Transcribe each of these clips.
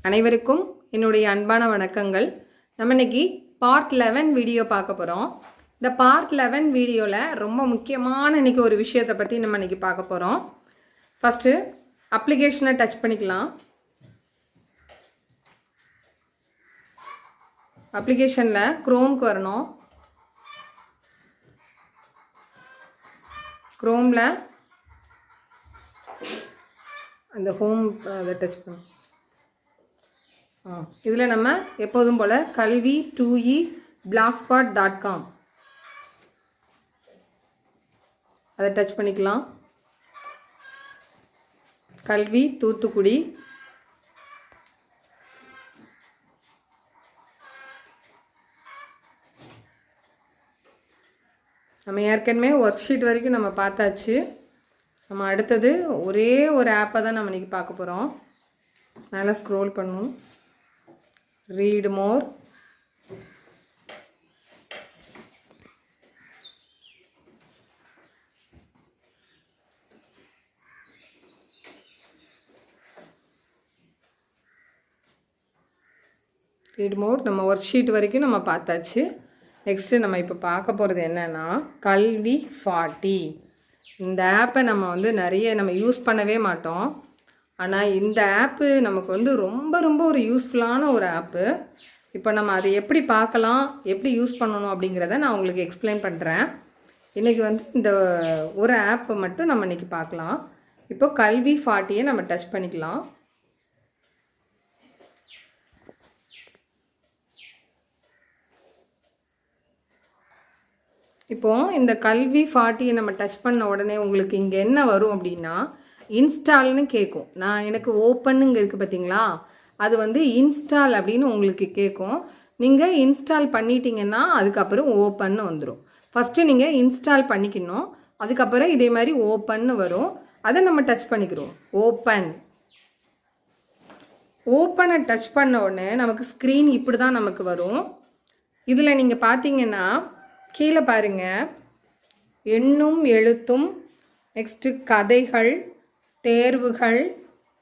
அனைவருக்கும் என்னுடைய அன்பான வணக்கங்கள். நம்ம இன்னைக்கு பார்ட் 11 வீடியோ பார்க்க போகிறோம். இந்த பார்ட் 11 வீடியோவில் ரொம்ப முக்கியமான இன்னைக்கு ஒரு விஷயத்தை பற்றி நம்ம இன்னைக்கு பார்க்க போகிறோம். ஃபஸ்ட்டு அப்ளிகேஷனை டச் பண்ணிக்கலாம். அப்ளிகேஷனில் க்ரோம்க்கு வரணும். க்ரோமில் அந்த ஹோம் அதை டச் பண்ணணும். இதில் நம்ம எப்போதும் போல் கல்வி 2E blogspot.com அதை டச் பண்ணிக்கலாம். கல்வி தூத்துக்குடி. நம்ம ஏற்கனவே ஒர்க் ஷீட் வரைக்கும் நம்ம பார்த்தாச்சு. நம்ம அடுத்தது ஒரே ஒரு ஆப்பை தான் நம்ம இன்றைக்கி பார்க்க போகிறோம். நல்லா ஸ்க்ரோல் பண்ணணும். ரீட் மோர். ரீட் மோர் நம்ம ஒர்க் ஷீட் வரைக்கும் நம்ம பார்த்தாச்சு. நெக்ஸ்ட்டு நம்ம இப்போ பார்க்க போகிறது என்னென்னா கல்வி 40. இந்த ஆப்பை நம்ம நிறைய நம்ம யூஸ் பண்ணவே மாட்டோம். ஆனால் இந்த ஆப்பு நமக்கு ரொம்ப ஒரு யூஸ்ஃபுல்லான ஒரு ஆப்பு. இப்போ நம்ம அதை எப்படி பார்க்கலாம், எப்படி யூஸ் பண்ணணும் அப்படிங்கிறத நான் உங்களுக்கு எக்ஸ்பிளைன் பண்ணுறேன். இன்றைக்கி இந்த ஒரு ஆப்பை மட்டும் நம்ம இன்றைக்கி பார்க்கலாம். இப்போ கல்வி 40 நம்ம டச் பண்ணிக்கலாம். இப்போது இந்த கல்வி 40 நம்ம டச் பண்ண உடனே உங்களுக்கு இங்கே என்ன வரும் அப்படின்னா இன்ஸ்டால்னு கேட்கும். எனக்கு ஓப்பனுங்க இருக்குது பார்த்தீங்களா, அது இன்ஸ்டால் அப்படின்னு உங்களுக்கு கேட்கும். நீங்கள் இன்ஸ்டால் பண்ணிட்டீங்கன்னா அதுக்கப்புறம் ஓப்பன்னு வந்துடும். ஃபஸ்ட்டு நீங்கள் இன்ஸ்டால் பண்ணிக்கணும். அதுக்கப்புறம் இதே மாதிரி ஓப்பன்னு வரும். அதை நம்ம டச் பண்ணிக்கிறோம். ஓப்பனை டச் பண்ண உடனே நமக்கு ஸ்க்ரீன் இப்படி தான் நமக்கு வரும். இதில் நீங்கள் பார்த்தீங்கன்னா கீழே பாருங்கள், எண்ணும் எழுத்தும், நெக்ஸ்ட்டு கதைகள், தேர்வுகள்,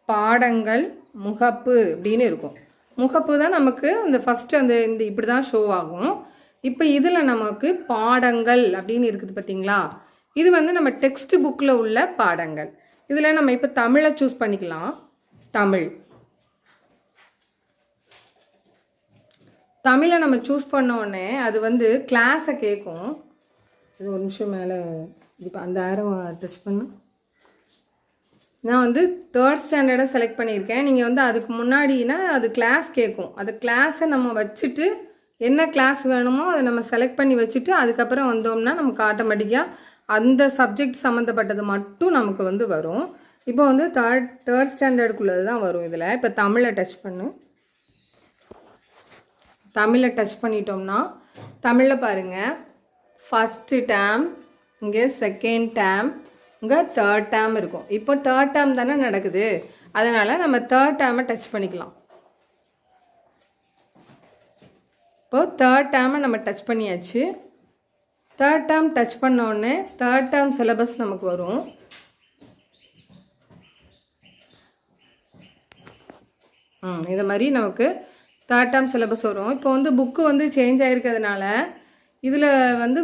பாடங்கள், முகப்பு அப்படின்னு இருக்கும். முகப்பு தான் நமக்கு ஃபஸ்ட்டு இந்த இப்படி தான் ஷோ ஆகும். இப்போ இதில் நமக்கு பாடங்கள் அப்படின்னு இருக்குது பார்த்தீங்களா, இது நம்ம டெக்ஸ்ட் புக்கில் உள்ள பாடங்கள். இதில் நம்ம இப்போ தமிழை சூஸ் பண்ணிக்கலாம். தமிழை நம்ம சூஸ் பண்ணோடனே அது கிளாஸை கேட்கும். இது ஒரு நிமிஷம் மேலே இப்போ அந்த ஆரம் டச் பண்ண நான் 3rd ஸ்டாண்டர்டை செலக்ட் பண்ணியிருக்கேன். நீங்கள் அதுக்கு முன்னாடினா அது கிளாஸ் கேட்கும். அது கிளாஸை நம்ம வச்சுட்டு என்ன கிளாஸ் வேணுமோ அதை நம்ம செலக்ட் பண்ணி வச்சுட்டு அதுக்கப்புறம் வந்தோம்னா நமக்கு ஆட்டோமேட்டிக்காக அந்த சப்ஜெக்ட் சம்மந்தப்பட்டது மட்டும் நமக்கு வரும். இப்போ 3rd ஸ்டாண்டர்டுக்குள்ளது தான் வரும். இதில் இப்போ தமிழை டச் பண்ணு. தமிழை டச் பண்ணிட்டோம்னா தமிழில் பாருங்கள், ஃபஸ்ட்டு டேர்ம், இங்கே செகண்ட் டேர்ம், இங்கே 3rd டேர்ம் இருக்கும். இப்போ 3rd டேர்ம் தானே நடக்குது, அதனால் நம்ம 3rd டேர்மை டச் பண்ணிக்கலாம். இப்போது 3rd டேர்மை நம்ம டச் பண்ணியாச்சு. 3rd டேர்ம் டச் பண்ணோடனே 3rd டேர்ம் சிலபஸ் நமக்கு வரும். இதை மாதிரி நமக்கு 3rd டேர்ம் சிலபஸ் வரும். இப்போ புக்கு சேஞ்ச் ஆகிருக்கிறதுனால இதில்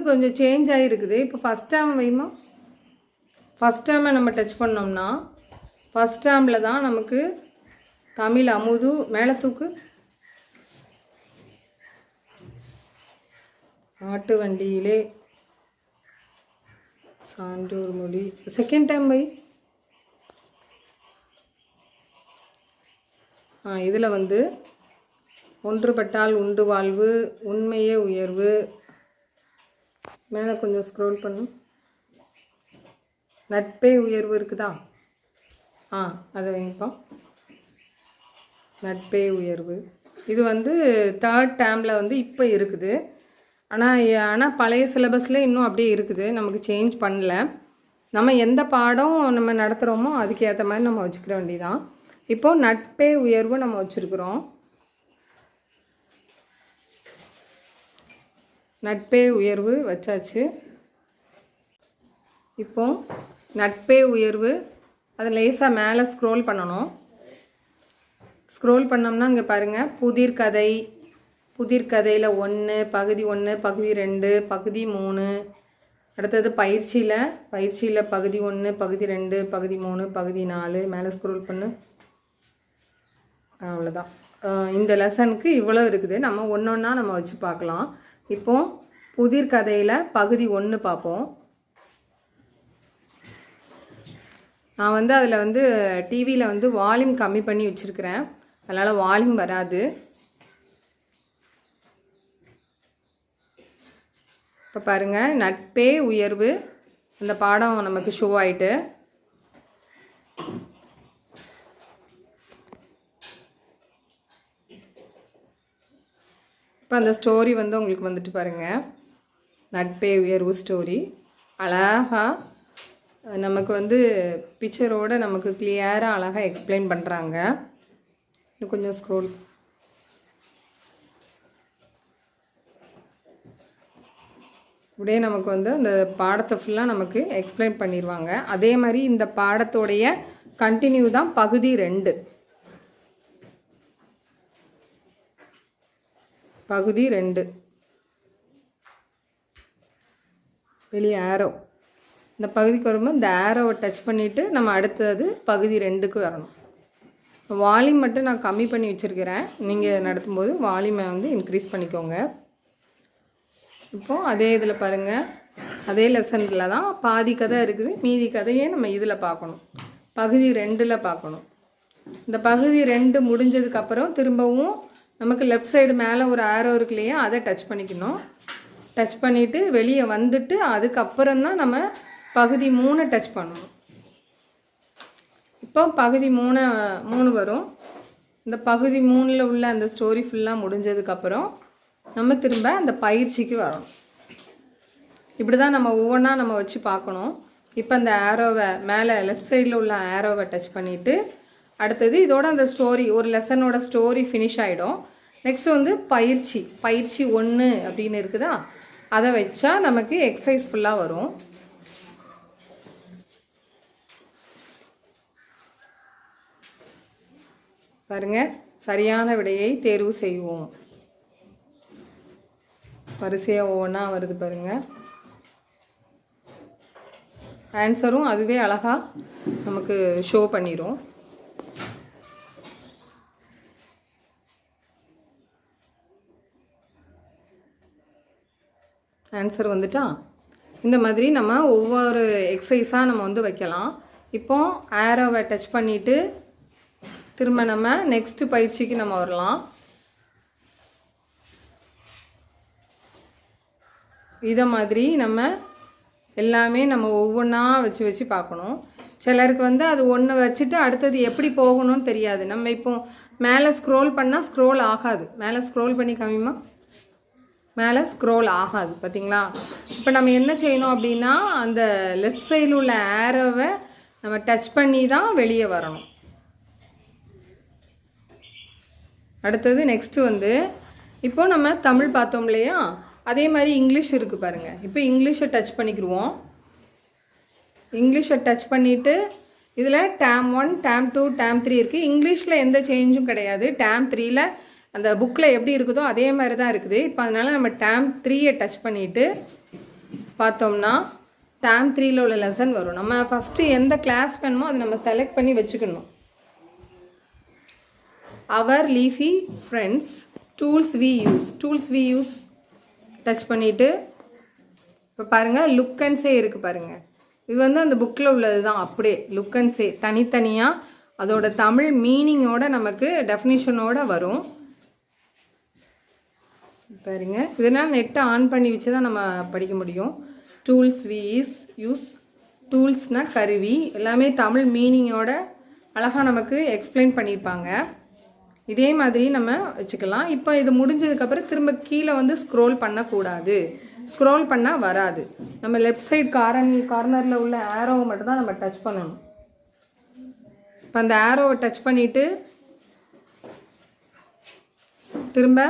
கொஞ்சம் சேஞ்ச் ஆகிருக்குது. இப்போ ஃபஸ்ட் டேர்ம் வைமா, ஃபஸ்ட் டேர்மை நம்ம டச் பண்ணோம்னா ஃபஸ்ட் டேர்மில் தான் நமக்கு தமிழ் அமுது, மேலே தூக்கு, நாட்டு வண்டியிலே, சான்றோர் மொழி. செகண்ட் டேர்ம் வை. இதில் ஒன்றுபட்டால் உண்டு வாழ்வு, உண்மையே உயர்வு, மேலே கொஞ்சம் ஸ்க்ரோல் பண்ணும், நட்பே உயர்வு இருக்குதா, அதை வைப்போம். நட்பே உயர்வு இது 3rd டேர்மில் இப்போ இருக்குது. ஆனால் பழைய சிலபஸில் இன்னும் அப்படியே இருக்குது, நமக்கு சேஞ்ச் பண்ணல. நம்ம எந்த பாடம் நம்ம நடத்துகிறோமோ அதுக்கேற்ற மாதிரி நம்ம வச்சுக்கிற வேண்டியதான். இப்போது நட்பே உயர்வு நம்ம வச்சுருக்குறோம். நட்பே உயர்வு வச்சாச்சு. இப்போ நட்பே உயர்வு அதை லேசாக மேலே ஸ்க்ரோல் பண்ணணும். ஸ்க்ரோல் பண்ணோம்னா இங்கே பாருங்கள் புதிர்கதை, புதிர்கதையில் 1, பகுதி 1, பகுதி 2, பகுதி 3. அடுத்தது பயிற்சியில் பகுதி 1, பகுதி 2, பகுதி 3, பகுதி 4. மேலே ஸ்க்ரோல் பண்ணு. அவ்வளோதான். இந்த லெசனுக்கு இவ்வளோ இருக்குது. நம்ம ஒன்றா நம்ம வச்சு பார்க்கலாம். இப்போது புதிர்கதையில் பகுதி 1 பார்ப்போம். நான் வந்து அதில் வந்து டிவியில் வந்து வால்யூம் கம்மி பண்ணி வச்சுருக்கிறேன், அதனால் வால்யூம் வராது. இப்போ பாருங்கள், நட்பே உயர்வு அந்த பாடம் நமக்கு ஷோ ஆகிட்டு. இப்போ அந்த ஸ்டோரி வந்து உங்களுக்கு வந்துட்டு பாருங்கள், நட்பே உயர்வு ஸ்டோரி. அழகாக நமக்கு வந்து பிக்சரோடு நமக்கு கிளியராக அழகாக எக்ஸ்பிளைன் பண்ணுறாங்க. இன்னும் கொஞ்சம் ஸ்க்ரோல். இப்படியே நமக்கு வந்து அந்த பாடத்தை ஃபுல்லாக நமக்கு எக்ஸ்பிளைன் பண்ணிடுவாங்க. அதே மாதிரி இந்த பாடத்தோடைய கண்டினியூ தான் பகுதி 2. பகுதி 2 வெளியே ஆரோ. இந்த பகுதிக்கு வரும்போது இந்த ஆரோவை டச் பண்ணிவிட்டு நம்ம அடுத்தது பகுதி 2க்கு வரணும். வால்யூம் மட்டும் நான் கம்மி பண்ணி வச்சுருக்கிறேன். நீங்கள் நடத்தும்போது வால்யூமை வந்து இன்க்ரீஸ் பண்ணிக்கோங்க. இப்போது அதே இதில் பாருங்கள், அதே லெசனில் தான் பாதி கதை இருக்குது. மீதி கதையே நம்ம இதில் பார்க்கணும், பகுதி 2ல் பார்க்கணும். இந்த பகுதி 2 முடிஞ்சதுக்கப்புறம் திரும்பவும் நமக்கு லெஃப்ட் சைடு மேலே ஒரு ஆரோ இருக்கு இல்லையா, அதை டச் பண்ணிக்கணும். டச் பண்ணிவிட்டு வெளியே வந்துட்டு அதுக்கப்புறம் தான் நம்ம பகுதி 3 டச் பண்ணணும். இப்போ பகுதி 3 வரும். இந்த பகுதி 3ல் உள்ள அந்த ஸ்டோரி ஃபுல்லாக முடிஞ்சதுக்கப்புறம் நம்ம திரும்ப அந்த பயிற்சிக்கு வரணும். இப்படி தான் நம்ம ஒவ்வொன்றா நம்ம வச்சு பார்க்கணும். இப்போ அந்த ஆரோவை மேலே லெஃப்ட் சைடில் உள்ள ஆரோவை டச் பண்ணிவிட்டு அடுத்தது இதோட அந்த ஸ்டோரி, ஒரு லெசனோட ஸ்டோரி ஃபினிஷ் ஆகிடும். நெக்ஸ்ட் வந்து பயிற்சி 1 அப்படின்னு இருக்குதா, அதை வச்சா நமக்கு எக்ஸசைஸ் ஃபுல்லாக வரும். பாருங்க, சரியான விடையை தேர்வு செய்வோம். வரிசையாக ஒவ்வொன்றா வருது பாருங்கள். ஆன்சரும் அதுவே அழகாக நமக்கு ஷோ பண்ணிடும். ஆன்சர் வந்துட்டா இந்த மாதிரி நம்ம ஒவ்வொரு எக்ஸசைஸாக நம்ம வந்து வைக்கலாம். இப்போ ஆரோவை டச் பண்ணிவிட்டு திரும்ப நம்ம நெக்ஸ்ட்டு பயிற்சிக்கு நம்ம வரலாம். இதை மாதிரி நம்ம எல்லாமே நம்ம ஒவ்வொன்றா வச்சு பார்க்கணும். சிலருக்கு வந்து அது ஒன்று வச்சுட்டு அடுத்தது எப்படி போகணும்னு தெரியாது. நம்ம இப்போ மேலே ஸ்க்ரோல் பண்ணால் ஸ்க்ரோல் ஆகாது. மேலே ஸ்க்ரோல் பண்ணி காமிமா, மேலே ஸ்க்ரோல் ஆகாது பார்த்தீங்களா. இப்போ நம்ம என்ன செய்யணும் அப்படின்னா அந்த லெஃப்ட் சைடில் உள்ள ஆரோவை நம்ம டச் பண்ணி தான் வெளியே வரணும். அடுத்தது நெக்ஸ்ட்டு வந்து இப்போ நம்ம தமிழ் பார்த்தோம் இல்லையா, அதே மாதிரி இங்கிலீஷ் இருக்குது பாருங்கள். இப்போ இங்கிலீஷை டச் பண்ணிக்கிடுவோம். இங்கிலீஷை டச் பண்ணிவிட்டு இதில் டேம் 1, டேம் 2, டேம் 3 இருக்குது. இங்கிலீஷில் எந்த சேஞ்சும் கிடையாது. டேம் 3ல் அந்த புக்கில் எப்படி இருக்குதோ அதே மாதிரி தான் இருக்குது. இப்போ அதனால் நம்ம டேம் 3யை டச் பண்ணிவிட்டு பார்த்தோம்னா டேம் 3ல் உள்ள லெசன் வரும். நம்ம ஃபஸ்ட்டு எந்த கிளாஸ் வேணுமோ அதை நம்ம செலக்ட் பண்ணி வச்சுக்கணும். அவர் leafy friends, tools we use touch பண்ணிவிட்டு இப்போ பாருங்கள் லுக் அண்ட் சே இருக்குது பாருங்கள். இது வந்து அந்த புக்கில் உள்ளது தான். அப்படியே லுக் அண்ட் சே தனித்தனியாக அதோட தமிழ் மீனிங்கோட நமக்கு டெஃபினிஷனோட வரும் பாருங்க. இதெல்லாம் நெட்டை ஆன் பண்ணி வச்சு தான் நம்ம படிக்க முடியும். டூல்ஸ் வி யூஸ், டூல்ஸ்னால் கருவி, எல்லாமே தமிழ் மீனிங்கோட அழகாக நமக்கு எக்ஸ்பிளைன் பண்ணியிருப்பாங்க. இதே மாதிரி நம்ம வச்சுக்கலாம். இப்போ இது முடிஞ்சதுக்கப்புறம் திரும்ப கீழே வந்து ஸ்க்ரோல் பண்ணக்கூடாது. ஸ்க்ரோல் பண்ணால் வராது. நம்ம லெஃப்ட் சைட் கார்னரில் உள்ள ஆரோவை மட்டும் தான் நம்ம டச் பண்ணணும். இப்போ அந்த ஆரோவை டச் பண்ணிவிட்டு திரும்ப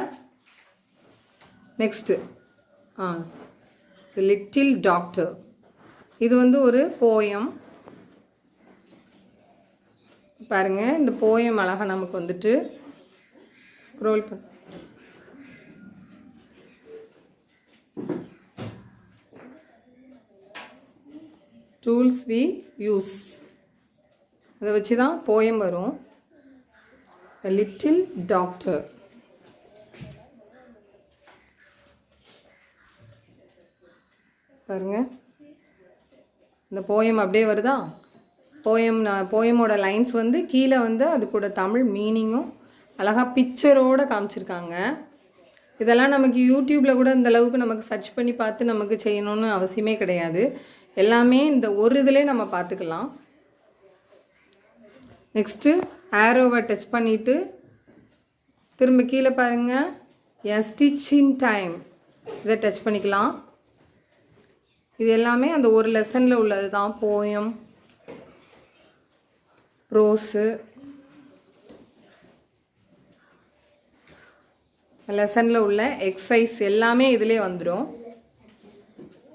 நெக்ஸ்ட்டு தி லிட்டில் டாக்டர். இது வந்து ஒரு போயம். பாருங்கள் இந்த போயம் அழகாக நமக்கு வந்துட்டு ஸ்க்ரோல் பண்ண டூல்ஸ் வி யூஸ் அதை வச்சு தான் போயம் வரும். A little doctor. பாருங்க இந்த போயம் அப்படியே வருதா. போயமோட லைன்ஸ் வந்து கீழே வந்து அது கூட தமிழ் மீனிங்கும் அழகாக பிக்சரோடு காமிச்சிருக்காங்க. இதெல்லாம் நமக்கு யூடியூப்பில் கூட இந்த அளவுக்கு நமக்கு சர்ச் பண்ணி பார்த்து நமக்கு செய்யணும்னு அவசியமே கிடையாது. எல்லாமே இந்த ஒரு இதிலே நம்ம பார்த்துக்கலாம். நெக்ஸ்ட்டு ஆரோவை டச் பண்ணிவிட்டு திரும்ப கீழே பாருங்கள் எ ஸ்டிச் இன் டைம் இதை டச் பண்ணிக்கலாம். இது எல்லாமே அந்த ஒரு லெசனில் உள்ளது தான். போயம், ப்ரோஸு, லெசனில் உள்ள எக்ஸசைஸ் எல்லாமே இதிலே வந்துடும்.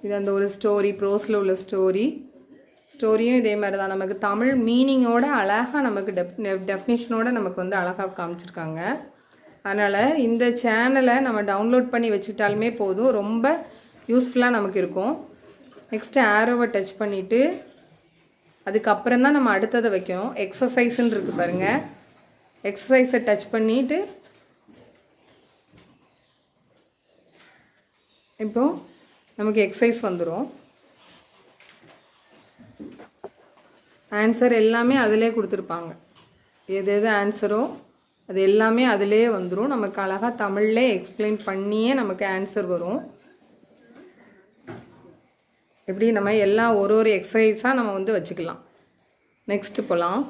இது அந்த ஒரு ஸ்டோரி, ப்ரோஸில் உள்ள ஸ்டோரியும் இதே மாதிரி தான். நமக்கு தமிழ் மீனிங்கோட அழகாக நமக்கு டெஃபினிஷனோட நமக்கு வந்து அழகாக காமிச்சிருக்காங்க. அதனால் இந்த சேனலை நம்ம டவுன்லோட் பண்ணி வச்சுக்கிட்டாலுமே போதும், ரொம்ப யூஸ்ஃபுல்லாக நமக்கு இருக்கும். நெக்ஸ்ட்டு ஆரோவை டச் பண்ணிவிட்டு அதுக்கப்புறம் தான் நம்ம அடுத்ததை வைக்கணும். எக்ஸசைஸ்ன்னு இருக்குது பாருங்கள். எக்ஸசைஸை டச் பண்ணிவிட்டு இப்போது நமக்கு எக்ஸசைஸ் வந்துடும். ஆன்சர் எல்லாமே அதிலே கொடுத்துருப்பாங்க. எது எது ஆன்சரோ அது எல்லாமே அதிலே வந்துடும். நமக்கு அழகாக தமிழ்லே எக்ஸ்பிளைன் பண்ணியே நமக்கு ஆன்சர் வரும். எப்படி நம்ம எல்லாம் ஒரு எக்ஸசைஸாக நம்ம வந்து வச்சுக்கலாம். நெக்ஸ்ட்டு போகலாம்.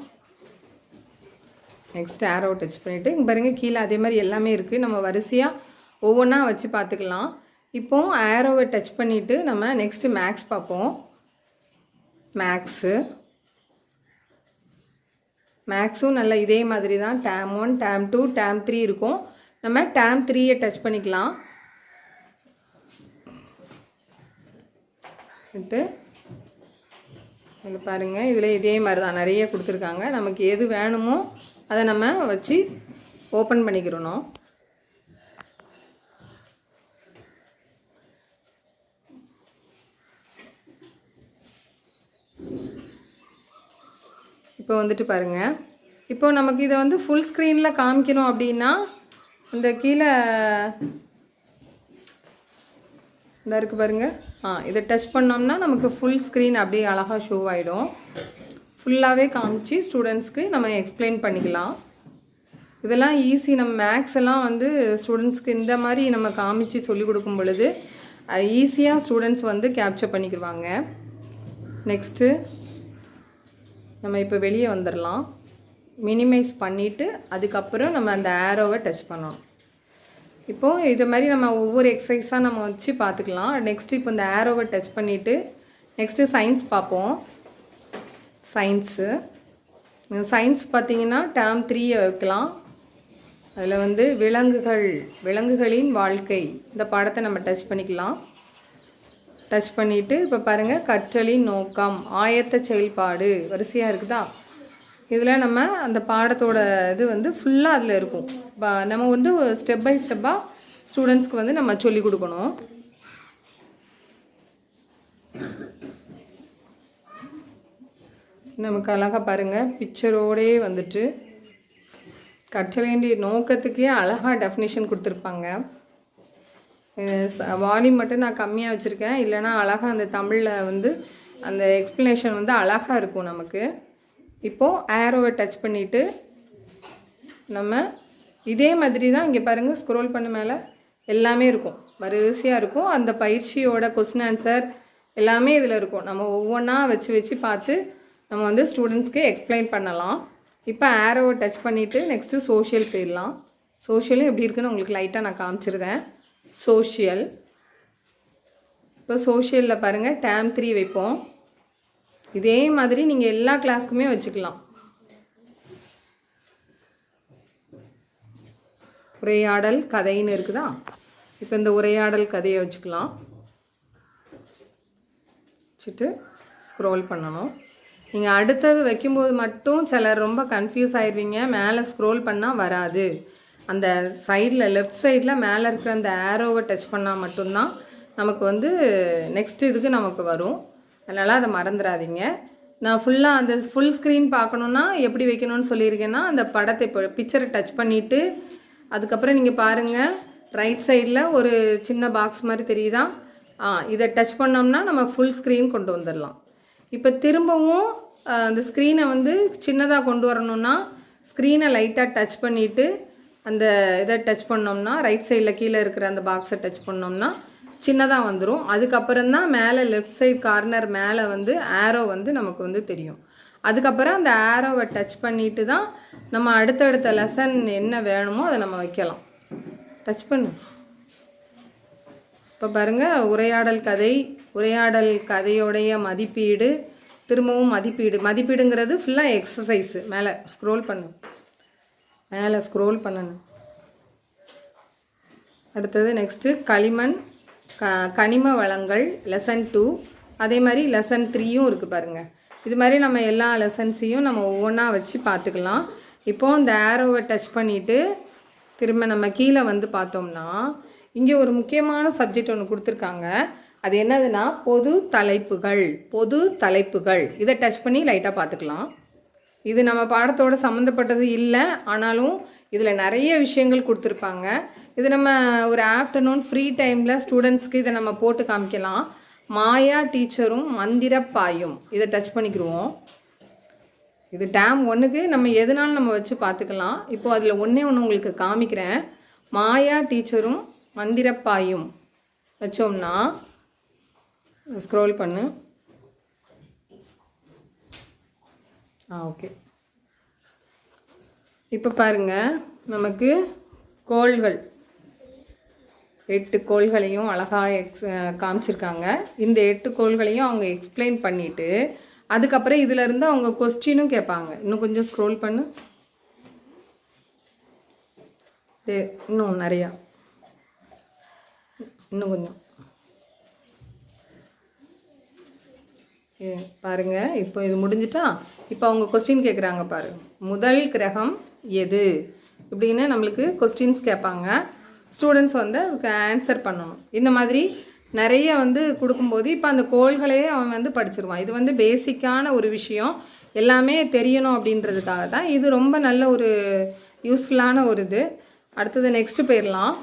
நெக்ஸ்ட் ஆரோ டச் பண்ணிவிட்டு இங்கே பாருங்கள் கீழே அதே மாதிரி எல்லாமே இருக்குது. நம்ம வரிசையாக ஒவ்வொன்றா வச்சு பார்த்துக்கலாம். இப்போது ஆரோவை டச் பண்ணிவிட்டு நம்ம நெக்ஸ்ட்டு மேக்ஸ் பார்ப்போம். மேக்ஸும் நல்லா இதே மாதிரி தான். டேம் 1, டேம் 2, டேம் 3 இருக்கும். நம்ம டேம் 3யை டச் பண்ணிக்கலாம். இதில் பாருங்கள் இதில் இதே மாதிரி தான் நிறைய கொடுத்துருக்காங்க. நமக்கு எது வேணுமோ அதை நம்ம வச்சு ஓப்பன் பண்ணிக்கிறணும். இப்போ வந்துட்டு பாருங்கள், இப்போ நமக்கு இதை வந்து ஃபுல் ஸ்க்ரீனில் காமிக்கணும் அப்படின்னா இந்த கீழே இந்த இருக்குது பாருங்கள். இதை டச் பண்ணோம்னா நமக்கு ஃபுல் ஸ்க்ரீன் அப்படியே அழகாக ஷோ ஆகிடும். ஃபுல்லாகவே காமிச்சு ஸ்டூடெண்ட்ஸ்க்கு நம்ம எக்ஸ்பிளைன் பண்ணிக்கலாம். இதெல்லாம் ஈஸி. நம்ம மேக்ஸ் எல்லாம் வந்து ஸ்டூடெண்ட்ஸ்க்கு இந்த மாதிரி நம்ம காமிச்சு சொல்லிக் கொடுக்கும் பொழுது ஈஸியாக ஸ்டூடெண்ட்ஸ் வந்து கேப்சர் பண்ணிக்கிடுவாங்க. நெக்ஸ்ட்டு நம்ம இப்போ வெளியே வந்துடலாம். மினிமைஸ் பண்ணிவிட்டு அதுக்கப்புறம் நம்ம அந்த ஆரோவை டச் பண்ணணும். இப்போது இது மாதிரி நம்ம ஒவ்வொரு எக்ஸசைஸாக நம்ம வச்சு பார்த்துக்கலாம். நெக்ஸ்ட்டு இப்போ இந்த ஆரோவை டச் பண்ணிவிட்டு நெக்ஸ்ட்டு சயின்ஸ் பார்ப்போம். சயின்ஸ் பார்த்திங்கன்னா டேர்ம் 3 வைக்கலாம். அதில் வந்து விலங்குகளின் வாழ்க்கை இந்த பாடத்தை நம்ம டச் பண்ணிக்கலாம். டச் பண்ணிவிட்டு இப்போ பாருங்கள் கற்றலின் நோக்கம், ஆயத்த செயல்பாடு வரிசையாக இருக்குதா. இதில் நம்ம அந்த பாடத்தோட இது வந்து ஃபுல்லாக அதில் இருக்கும். நம்ம வந்து ஸ்டெப் பை ஸ்டெப்பாக ஸ்டூடெண்ட்ஸ்க்கு வந்து நம்ம சொல்லிக் கொடுக்கணும். நமக்கு அழகாக பாருங்கள் பிக்சரோடே வந்துட்டு கற்றலின் நோக்கத்துக்கே அழகாக டெஃபினிஷன் கொடுத்துருப்பாங்க. வால்யூம் மட்டும் நான் கம்மியாக வச்சுருக்கேன், இல்லைனா அழகாக அந்த தமிழில் வந்து அந்த எக்ஸ்ப்ளனேஷன் வந்து அழகாக இருக்கும் நமக்கு. இப்போது ஆரோவை டச் பண்ணிவிட்டு நம்ம இதே மாதிரி தான் இங்கே பாருங்கள் ஸ்க்ரோல் பண்ண மேலே எல்லாமே இருக்கும், வரிசையாக இருக்கும். அந்த பயிற்சியோட கொஸ்டின் ஆன்சர் எல்லாமே இதில் இருக்கும். நம்ம ஒவ்வொன்றா வச்சு பார்த்து நம்ம வந்து ஸ்டூடெண்ட்ஸ்க்கு எக்ஸ்பிளைன் பண்ணலாம். இப்போ ஆரோவை டச் பண்ணிவிட்டு நெக்ஸ்ட்டு சோஷியல் போயிடலாம். சோஷியலும் எப்படி இருக்குன்னு உங்களுக்கு லைட்டாக நான் காமிச்சிருந்தேன். சோஷியல் இப்போ சோஷியலில் பாருங்கள் டேம் 3 வைப்போம். இதே மாதிரி நீங்கள் எல்லா கிளாஸ்க்குமே வச்சுக்கலாம். உரையாடல் கதைன்னு இருக்குதா. இப்போ இந்த உரையாடல் கதையை வச்சுக்கலாம். வச்சுட்டு ஸ்க்ரோல் பண்ணணும். நீங்கள் அடுத்தது வைக்கும்போது மட்டும் சிலர் ரொம்ப கன்ஃபியூஸ் ஆயிடுவீங்க. மேலே ஸ்க்ரோல் பண்ணால் வராது. அந்த சைடில் லெஃப்ட் சைடில் மேலே இருக்கிற அந்த ஏரோவை டச் பண்ணால் மட்டும்தான் நமக்கு வந்து நெக்ஸ்ட் இதுக்கு நமக்கு வரும். அதனால் அதை மறந்துடாதீங்க. நான் ஃபுல்லாக அந்த ஃபுல் ஸ்க்ரீன் பார்க்கணுன்னா எப்படி வைக்கணும்னு சொல்லியிருக்கேன்னா, அந்த படத்தை இப்போ பிக்சரை டச் பண்ணிவிட்டு அதுக்கப்புறம் நீங்கள் பாருங்கள், ரைட் சைடில் ஒரு சின்ன பாக்ஸ் மாதிரி தெரியுதா? இதை டச் பண்ணோம்னா நம்ம ஃபுல் ஸ்க்ரீன் கொண்டு வந்துடலாம். இப்போ திரும்பவும் அந்த ஸ்க்ரீனை வந்து சின்னதாக கொண்டு வரணுன்னா ஸ்க்ரீனை லைட்டாக டச் பண்ணிவிட்டு அந்த இதை டச் பண்ணோம்னா, ரைட் சைடில் கீழே இருக்கிற அந்த பாக்ஸை டச் பண்ணோம்னா சின்னதாக வந்துடும். அதுக்கப்புறம் தான் மேலே லெஃப்ட் சைட் கார்னர் மேலே வந்து ஏரோ வந்து நமக்கு வந்து தெரியும். அதுக்கப்புறம் அந்த ஏரோவை டச் பண்ணிட்டு தான் நம்ம அடுத்தடுத்த லெசன் என்ன வேணுமோ அதை நம்ம வைக்கலாம். டச் பண்ணு. இப்போ பாருங்கள், உரையாடல் கதையோடைய மதிப்பீடு, திரும்பவும் மதிப்பீடுங்கிறது ஃபுல்லாக எக்ஸசைஸு. மேலே ஸ்க்ரோல் பண்ணணும். அடுத்தது நெக்ஸ்ட்டு கனிம வளங்கள் லெசன் 2. அதே மாதிரி லெசன் 3யும் இருக்குது பாருங்கள். இது மாதிரி நம்ம எல்லா லெசன்ஸையும் நம்ம ஒவ்வொன்றா வச்சு பார்த்துக்கலாம். இப்போது இந்த ஏரோவை டச் பண்ணிவிட்டு திரும்ப நம்ம கீழே வந்து பார்த்தோம்னா இங்கே ஒரு முக்கியமான சப்ஜெக்ட் ஒன்று கொடுத்துருக்காங்க. அது என்னதுன்னா பொது தலைப்புகள். இதை டச் பண்ணி லைட்டாக பார்த்துக்கலாம். இது நம்ம பாடத்தோட சம்மந்தப்பட்டது இல்லை, ஆனாலும் இதில் நிறைய விஷயங்கள் கொடுத்துருப்பாங்க. இது நம்ம ஒரு ஆஃப்டர்நூன் ஃப்ரீ டைமில் ஸ்டூடெண்ட்ஸ்க்கு இதை நம்ம போட்டு காமிக்கலாம். மாயா டீச்சரும் மந்திரப்பாயும், இதை டச் பண்ணிக்கிடுவோம். இது டேம் 1க்கு நம்ம எதுனாலும் நம்ம வச்சு பார்த்துக்கலாம். இப்போது அதில் ஒன்று உங்களுக்கு காமிக்கிறேன். மாயா டீச்சரும் மந்திரப்பாயும் வச்சோம்னா ஸ்க்ரோல் பண்ணு. ஓகே. இப்போ பாருங்கள், நமக்கு கோள்கள் 8 கோள்களையும் அழகாக காமிச்சிருக்காங்க. இந்த 8 கோள்களையும் அவங்க எக்ஸ்பிளைன் பண்ணிவிட்டு அதுக்கப்புறம் இதிலேருந்து அவங்க கொஸ்டினும் கேட்பாங்க. இன்னும் கொஞ்சம் ஸ்க்ரோல் பண்ணு. இன்னும் நிறையா, இன்னும் கொஞ்சம் பாருங்கள். இப்போ இது முடிஞ்சிட்டா இப்போ அவங்க கொஸ்டின் கேட்குறாங்க பாருங்கள். முதல் கிரகம் எது இப்படின்னு நம்மளுக்கு கொஸ்டின்ஸ் கேட்பாங்க. ஸ்டூடெண்ட்ஸ் வந்து அதுக்கு ஆன்சர் பண்ணணும். இந்த மாதிரி நிறைய வந்து கொடுக்கும்போது இப்போ அந்த கோள்களையே அவன் வந்து படிச்சிருவான். இது வந்து பேசிக்கான ஒரு விஷயம், எல்லாமே தெரியணும் அப்படின்றதுக்காக தான் இது ரொம்ப நல்ல ஒரு யூஸ்ஃபுல்லான ஒரு இது. அடுத்தது நெக்ஸ்ட்டு போயிடலாம்.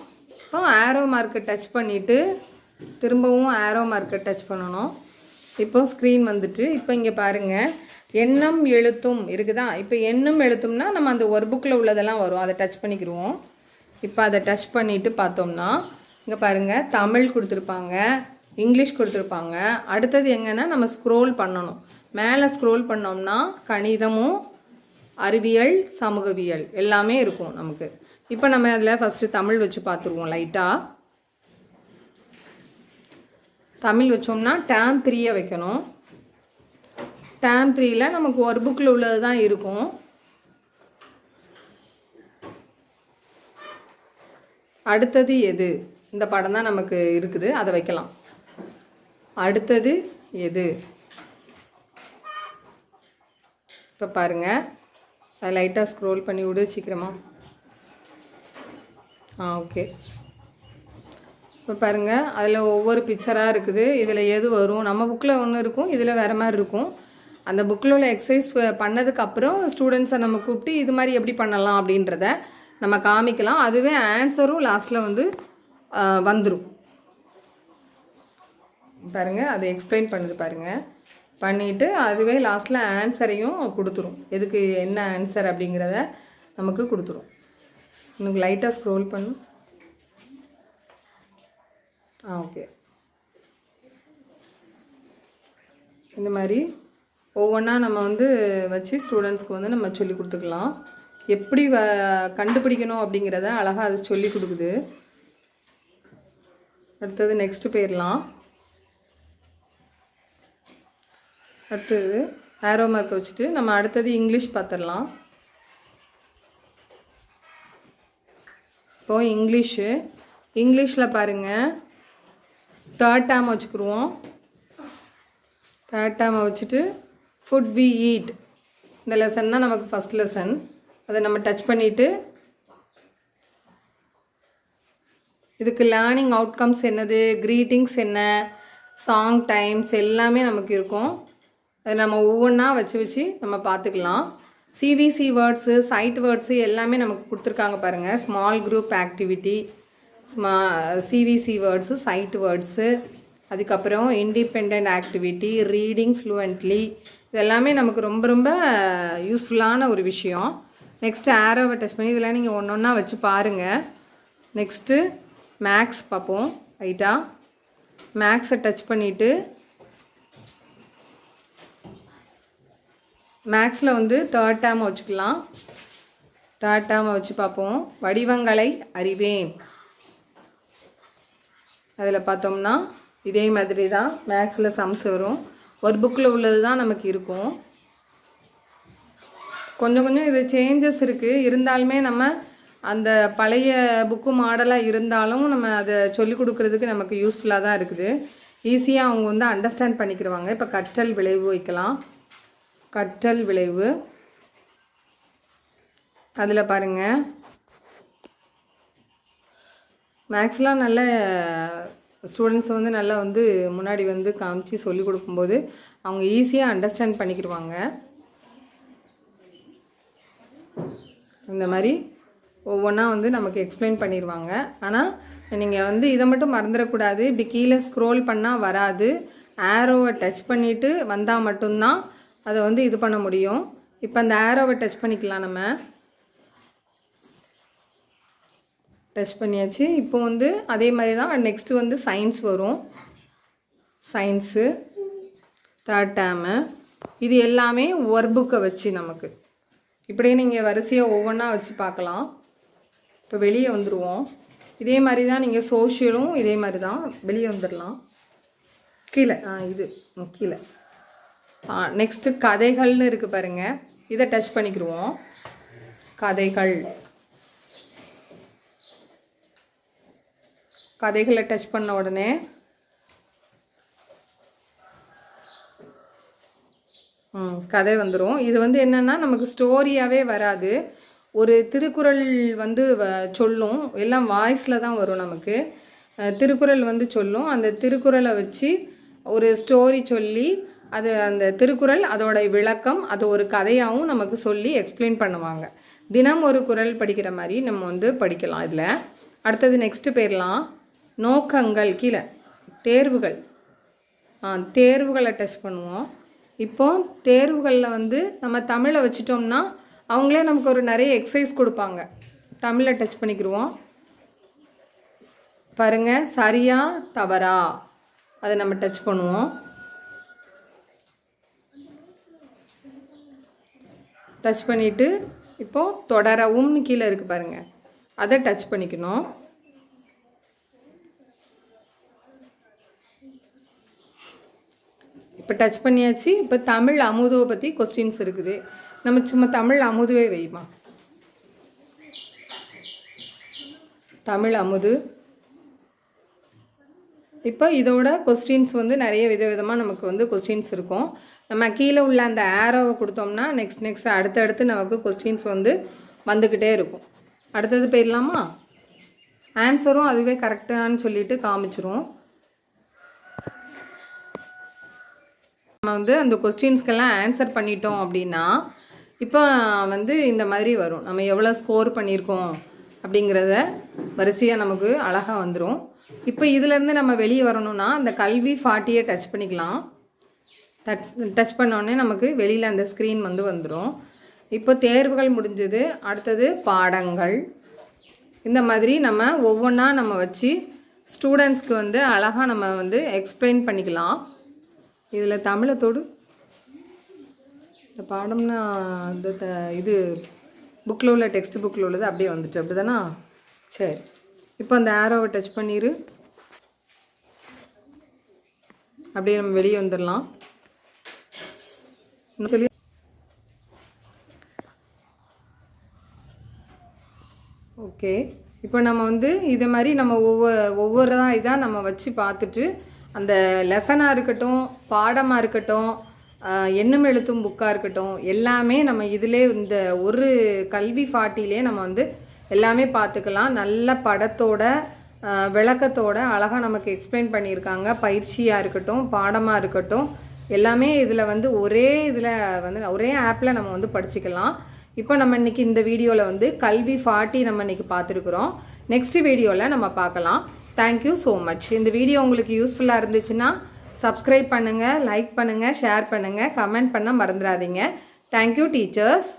இப்போ ஏரோ மார்க்கை டச் பண்ணிவிட்டு திரும்பவும் ஏரோ மார்க்கை டச் பண்ணணும். இப்போ ஸ்க்ரீன் வந்துட்டு இப்போ இங்கே பாருங்கள், எண்ணம் எழுத்தும் இருக்குதா? இப்போ எண்ணும் எழுத்தும்னா நம்ம அந்த ஒரு புக்கில் உள்ளதெல்லாம் வரும், அதை டச் பண்ணிக்கிடுவோம். இப்போ அதை டச் பண்ணிவிட்டு பார்த்தோம்னா இங்கே பாருங்கள், தமிழ் கொடுத்துருப்பாங்க, இங்கிலீஷ் கொடுத்துருப்பாங்க. அடுத்தது எங்கன்னா நம்ம ஸ்க்ரோல் பண்ணணும். மேலே ஸ்க்ரோல் பண்ணோம்னா கணிதமும் அறிவியல் சமூகவியல் எல்லாமே இருக்கும் நமக்கு. இப்போ நம்ம அதில் ஃபஸ்ட்டு தமிழ் வச்சு பார்த்துருவோம். லைட்டாக தமிழ் வச்சோம்னா டேம் 3 வைக்கணும். டேம் 3ல் நமக்கு ஒரு புக்கில் உள்ளது தான் இருக்கும். அடுத்தது எது, இந்த படம் தான் நமக்கு இருக்குது, அதை வைக்கலாம். அடுத்தது எது, இப்போ பாருங்கள், அதை லைட்டாக ஸ்க்ரோல் பண்ணி விடு சீக்கிரமா. ஓகே. இப்போ பாருங்கள், அதில் ஒவ்வொரு பிக்சராக இருக்குது. இதில் எது வரும், நம்ம புக்கில் ஒன்று இருக்கும், இதில் வேறு மாதிரி இருக்கும். அந்த புக்கில் உள்ள எக்ஸசைஸ் பண்ணதுக்கப்புறம் ஸ்டூடெண்ட்ஸை நம்ம கூப்பிட்டு இது மாதிரி எப்படி பண்ணலாம் அப்படின்றத நம்ம காமிக்கலாம். அதுவே ஆன்சரும் லாஸ்ட்டில் வந்து வந்துடும். பாருங்கள், அதை எக்ஸ்பிளைன் பண்ணுது பாருங்கள். பண்ணிவிட்டு அதுவே லாஸ்ட்டில் ஆன்சரையும் கொடுத்துரும். எதுக்கு என்ன ஆன்சர் அப்படிங்கிறத நமக்கு கொடுத்துரும். இன்னும் லைட்டாக ஸ்க்ரோல் பண்ணு. ஓகே. இந்த மாதிரி ஒவ்வொன்றா நம்ம வந்து வச்சு ஸ்டூடெண்ட்ஸ்க்கு வந்து நம்ம சொல்லி கொடுத்துக்கலாம். எப்படி கண்டுபிடிக்கணும் அப்படிங்கிறத அழகாக அது சொல்லி கொடுக்குது. அடுத்தது நெக்ஸ்ட்டு போயிடலாம். அடுத்தது ஏரோ மார்க் வச்சுட்டு நம்ம அடுத்தது இங்கிலீஷ் பார்த்துடலாம். இப்போது இங்கிலீஷில் பாருங்கள், தேர்ட் டேர்ம் வச்சுக்கிடுவோம். தேர்ட் டேர்மை வச்சுட்டு ஃபுட் வி ஈட். இந்த லெசன் தான் நமக்கு ஃபஸ்ட் லெசன். அதை நம்ம டச் பண்ணிவிட்டு இதுக்கு லேர்னிங் அவுட்கம்ஸ் என்னது, க்ரீட்டிங்ஸ் என்ன, சாங் டைம்ஸ் எல்லாமே நமக்கு இருக்கும். அதை நம்ம ஒவ்வொன்றா வச்சு நம்ம பார்த்துக்கலாம். சிவிசி வேர்ட்ஸு, சைட் வேர்ட்ஸு எல்லாமே நமக்கு கொடுத்துருக்காங்க பாருங்கள். Small group activity, CVC words, sight words, அதுக்கப்புறம் இண்டிபெண்ட் ஆக்டிவிட்டி, ரீடிங் ஃப்ளூவெண்ட்லி, இதெல்லாமே நமக்கு ரொம்ப ரொம்ப யூஸ்ஃபுல்லான ஒரு விஷயம். நெக்ஸ்ட்டு ஆரோவை டச் பண்ணி இதெல்லாம் நீங்கள் ஒன்று ஒன்றா வச்சு பாருங்கள். நெக்ஸ்ட்டு மேக்ஸ் பார்ப்போம். ரைட்டாக மேக்ஸை டச் பண்ணிவிட்டு மேக்ஸில் வந்து தேர்ட் டேர்மை வச்சுக்கலாம். தேர்ட் டேர்மை வச்சு பார்ப்போம். வடிவங்களை அறிவேன். அதில் பார்த்தோம்னா இதே மாதிரி தான் மேக்ஸில் சம்ஸ் வரும். ஒரு புக்கில் உள்ளது தான் நமக்கு இருக்கும். கொஞ்சம் கொஞ்சம் இது சேஞ்சஸ் இருக்குது. இருந்தாலுமே நம்ம அந்த பழைய புக்கு மாடலாக இருந்தாலும் நம்ம அதை சொல்லிக் கொடுக்குறதுக்கு நமக்கு யூஸ்ஃபுல்லாக தான் இருக்குது. ஈஸியாக அவங்க வந்து அண்டர்ஸ்டாண்ட் பண்ணிக்கிடுவாங்க. இப்போ கற்றல் விளைவு வைக்கலாம். கற்றல் விளைவு அதில் பாருங்கள், மேக்ஸ்லாம் நல்ல ஸ்டூடெண்ட்ஸ் வந்து நல்லா வந்து முன்னாடி வந்து காமிச்சு சொல்லிக் கொடுக்கும்போது அவங்க ஈஸியாக அண்டர்ஸ்டாண்ட் பண்ணிக்கிடுவாங்க. இந்த மாதிரி ஒவ்வொன்றா வந்து நமக்கு எக்ஸ்பிளைன் பண்ணிடுவாங்க. ஆனால் நீங்கள் வந்து இதை மட்டும் மறந்துடக்கூடாது. இப்படி கீழே ஸ்க்ரோல் பண்ணால் வராது. ஆரோவை டச் பண்ணிவிட்டு வந்தால் மட்டும்தான் அதை வந்து இது பண்ண முடியும். இப்போ அந்த ஆரோவை டச் பண்ணிக்கலாம். நம்ம டச் பண்ணியாச்சு. இப்போ வந்து அதே மாதிரி தான் நெக்ஸ்ட்டு வந்து சயின்ஸ் வரும். சயின்ஸு தேர்ட் டேர்மு இது எல்லாமே ஒர்க் புக்கை வச்சு நமக்கு இப்படியே நீங்கள் வரிசையாக ஒவ்வொன்றா வச்சு பார்க்கலாம். இப்போ வெளியே வந்துடுவோம். இதே மாதிரி தான் நீங்கள் சோஷியலும் இதே மாதிரி தான் வெளியே வந்துடலாம். கீழே இது கீழே நெக்ஸ்ட்டு கதைகள்னு இருக்குது பாருங்கள். இதை டச் பண்ணிக்கிடுவோம். கதைகள், கதைகளை டச் பண்ண உடனே கதை வந்துடும். இது வந்து என்னென்னா நமக்கு ஸ்டோரியாகவே வராது. ஒரு திருக்குறள் வந்து சொல்லும். எல்லாம் வாய்ஸில் தான் வரும். நமக்கு திருக்குறள் வந்து சொல்லும். அந்த திருக்குறளை வச்சு ஒரு ஸ்டோரி சொல்லி அது அந்த திருக்குறள் அதோட விளக்கம் அது ஒரு கதையாகவும் நமக்கு சொல்லி எக்ஸ்பிளைன் பண்ணுவாங்க. தினம் ஒரு குறள் படிக்கிற மாதிரி நம்ம வந்து படிக்கலாம். இதில் அடுத்தது நெக்ஸ்ட்டு போயிடலாம். நோக்கங்கள் கீழே தேர்வுகள், தேர்வுகளை டச் பண்ணுவோம். இப்போ தேர்வுகளில் வந்து நம்ம தமிழை வச்சிட்டோம்னா அவங்களே நமக்கு ஒரு நிறைய எக்ஸசைஸ் கொடுப்பாங்க. தமிழை டச் பண்ணிக்கிடுவோம். பாருங்கள், சரியா தவறா அதை நம்ம டச் பண்ணுவோம். டச் பண்ணிவிட்டு இப்போது தொடரவும்னு கீழே இருக்குது பாருங்கள், அதை டச் பண்ணிக்கணும். இப்போ டச் பண்ணியாச்சு. இப்போ தமிழ் அமுதுவை பற்றி கொஸ்டின்ஸ் இருக்குது. நம்ம சும்மா தமிழ் அமுதுவே வைமா. தமிழ் அமுது. இப்போ இதோட கொஸ்டின்ஸ் வந்து நிறைய விதவிதமாக நமக்கு வந்து கொஸ்டின்ஸ் இருக்கும். நம்ம கீழே உள்ள அந்த ஆரோவை கொடுத்தோம்னா நெக்ஸ்ட் அடுத்தடுத்து நமக்கு கொஸ்டின்ஸ் வந்து வந்துக்கிட்டே இருக்கும். அடுத்தது போயிடலாமா? ஆன்சரும் அதுவே கரெக்டானு சொல்லிட்டு காமிச்சிரும். நம்ம வந்து அந்த கொஸ்டின்ஸ்க்கெல்லாம் ஆன்சர் பண்ணிட்டோம் அப்படின்னா இப்போ வந்து இந்த மாதிரி வரும். நம்ம எவ்வளோ ஸ்கோர் பண்ணியிருக்கோம் அப்படிங்கிறத வரிசையாக நமக்கு அழகாக வந்துடும். இப்போ இதிலேருந்து நம்ம வெளியே வரணும்னா அந்த கல்வி 40 டச் பண்ணிக்கலாம். டச் பண்ணோடனே நமக்கு வெளியில் அந்த ஸ்க்ரீன் வந்து வந்துடும். இப்போ தேர்வுகள் முடிஞ்சது. அடுத்தது பாடங்கள். இந்த மாதிரி நம்ம ஒவ்வொன்றா நம்ம வச்சு ஸ்டூடெண்ட்ஸ்க்கு வந்து அழகாக நம்ம வந்து எக்ஸ்பிளைன் பண்ணிக்கலாம். இதில் தமிழத்தோடு இந்த பாடம்னா இந்த இது புக்கில் உள்ள டெக்ஸ்ட் புக்கில் உள்ளது அப்படியே வந்துட்டு அப்படி தானா? சரி, இப்போ அந்த ஆரோவை டச் பண்ணிடு. அப்படியே நம்ம வெளியே வந்துடலாம். சொல்லி ஓகே, இப்போ நம்ம வந்து இதே மாதிரி நம்ம ஒவ்வொரு இதாக நம்ம வச்சு பார்த்துட்டு அந்த லெசனாக இருக்கட்டும், பாடமாக இருக்கட்டும், எண்ணும் எழுத்தும் புக்காக இருக்கட்டும், எல்லாமே நம்ம இதிலே இந்த ஒரு கல்வி ஃபாட்டிலே நம்ம வந்து எல்லாமே பார்த்துக்கலாம். நல்ல படத்தோட விளக்கத்தோட அழகாக நமக்கு எக்ஸ்பிளைன் பண்ணியிருக்காங்க. பயிற்சியாக இருக்கட்டும், பாடமாக இருக்கட்டும், எல்லாமே இதில் வந்து ஒரே இதில் வந்து ஒரே ஆப்பில் நம்ம வந்து படிச்சுக்கலாம். இப்போ நம்ம இன்றைக்கி இந்த வீடியோவில் வந்து கல்வி 40 நம்ம இன்றைக்கி பார்த்துருக்குறோம். நெக்ஸ்ட் வீடியோவில் நம்ம பார்க்கலாம். Thank you so much. இந்த வீடியோ உங்களுக்கு யூஸ்ஃபுல்லாக இருந்துச்சுன்னா சப்ஸ்கிரைப் பண்ணுங்கள், லைக் பண்ணுங்கள், ஷேர் பண்ணுங்கள், கமெண்ட் பண்ண மறந்துடாதீங்க. Thank you teachers.